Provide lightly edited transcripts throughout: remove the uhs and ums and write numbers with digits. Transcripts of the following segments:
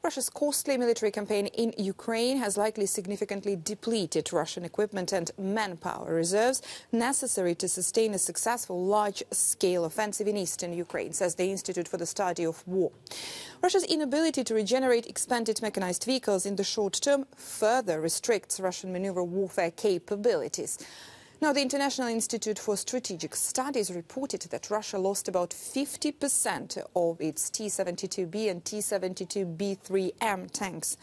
Russia's costly military campaign in Ukraine has likely significantly depleted Russian equipment and manpower reserves necessary to sustain a successful large-scale offensive in eastern Ukraine, says the Institute for the Study of War. Russia's inability to regenerate expanded mechanized vehicles in the short term further restricts Russian maneuver warfare capabilities. Now, the International Institute for Strategic Studies reported that Russia lost about 50% of its T-72B and T-72B3M tanks.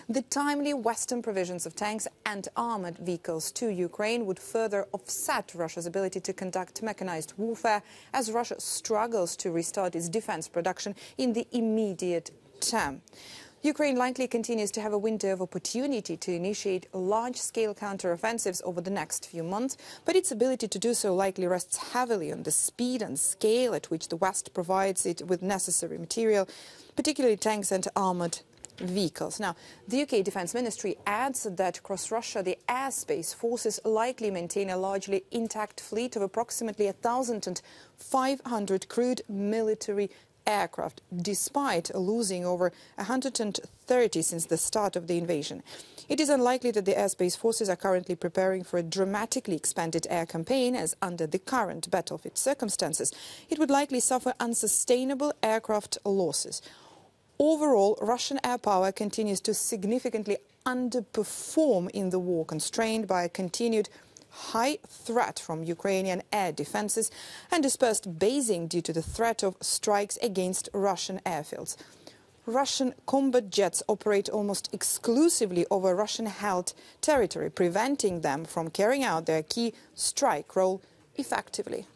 The timely Western provisions of tanks and armored vehicles to Ukraine would further offset Russia's ability to conduct mechanized warfare as Russia struggles to restart its defense production in the immediate term. Ukraine likely continues to have a window of opportunity to initiate large-scale counter-offensives over the next few months, but its ability to do so likely rests heavily on the speed and scale at which the West provides it with necessary material, particularly tanks and armoured vehicles. Now, the UK Defence Ministry adds that across Russia, the airspace forces likely maintain a largely intact fleet of approximately 1,500 crewed military aircraft, despite losing over 130 since the start of the invasion. It is unlikely that the airspace forces are currently preparing for a dramatically expanded air campaign, as under the current battlefield circumstances, it would likely suffer unsustainable aircraft losses. Overall, Russian air power continues to significantly underperform in the war, constrained by a continued high threat from Ukrainian air defenses and dispersed basing due to the threat of strikes against Russian airfields. Russian combat jets operate almost exclusively over Russian-held territory, preventing them from carrying out their key strike role effectively.